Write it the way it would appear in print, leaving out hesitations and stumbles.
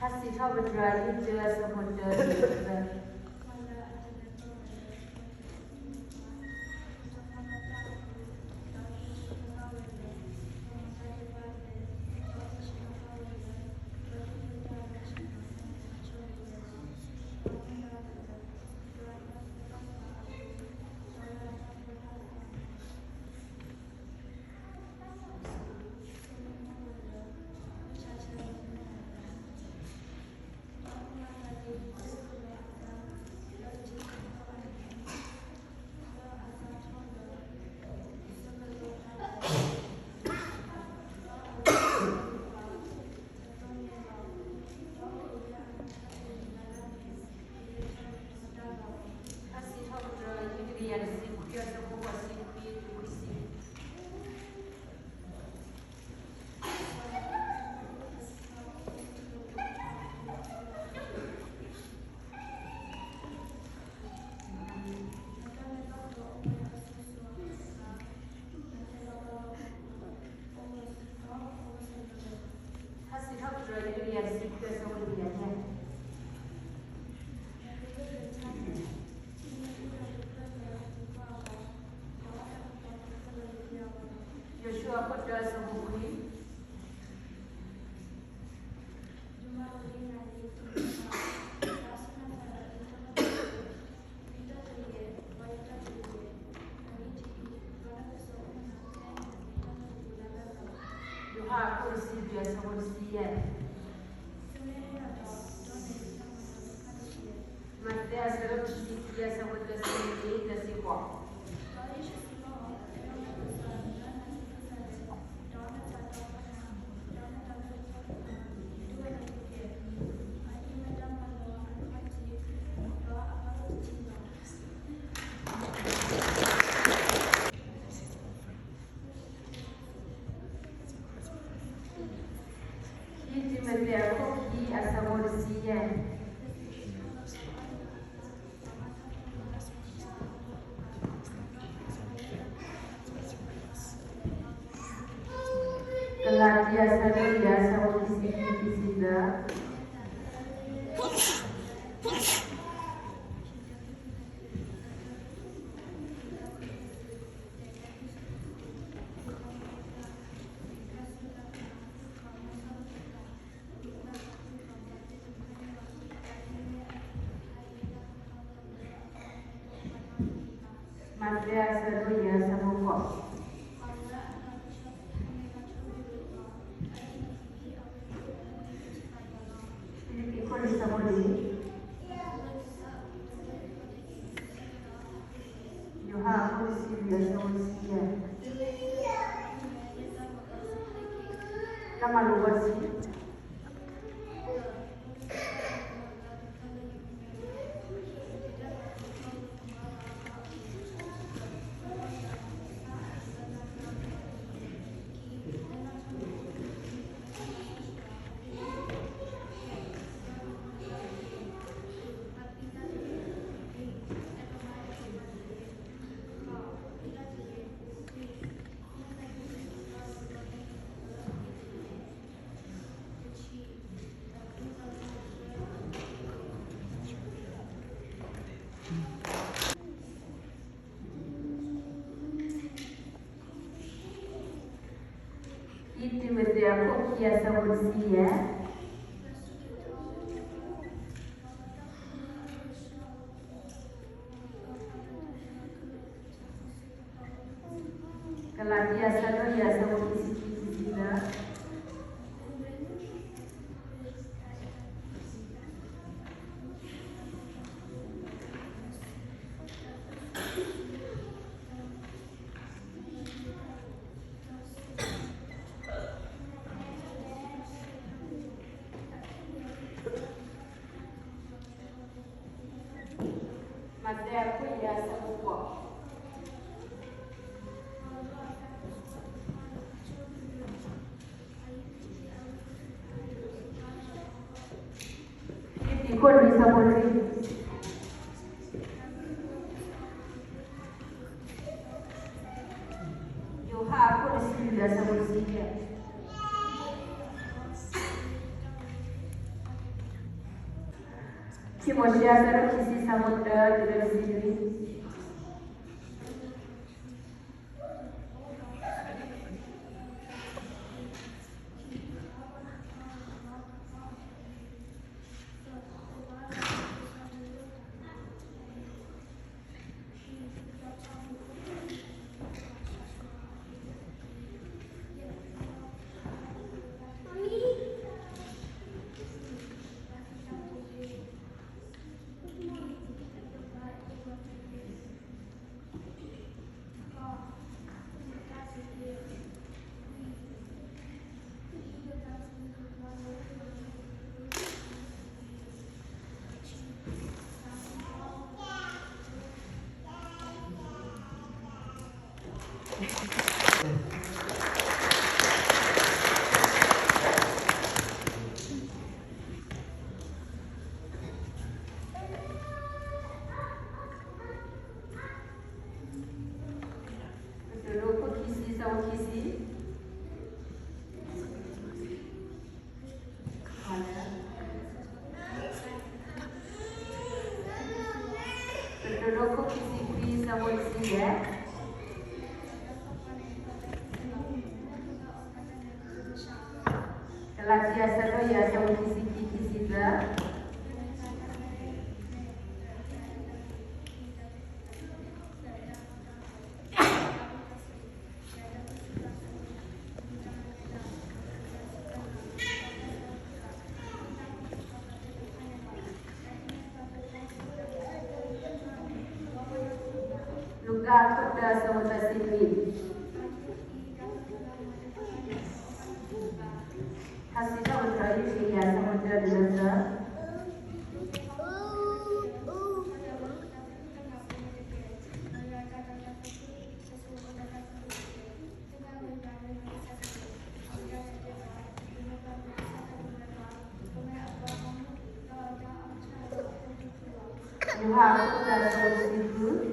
Hasi Tabadra, Yidra, Samudra, Joshua Putra Samukhi, Yoha Kursi Biasa Kursian, Matea Sarap Biasa Kursian, Nasi Kuah. Koki Asamorsian, Kelatia Sadoya Samorsi Kisida, Matea Sadoya Samokos, Ikon Samodi, Yoha Kursi Biasa Kursian, Nama Luwasi, Itu Matea Koki Asamorsian, Kelatia Sadoya Samorsi Kisida, Matea Koki Asamokos. Ikon Samori, Yoha Kursi Biasa Kursian, Timothy Asaro Kisi Samudra Divya Sindri. Roko Kisi Sawo Kisi. Roko Kisi Kri Sawo Siya. Kelati Asaro Ya Sawo Kisi Kisi Za. Luka Kuda Samudra Sindri. Hasina Udra Yushya Samudra Dinasa. Yuha Kuda Sawo Sifu.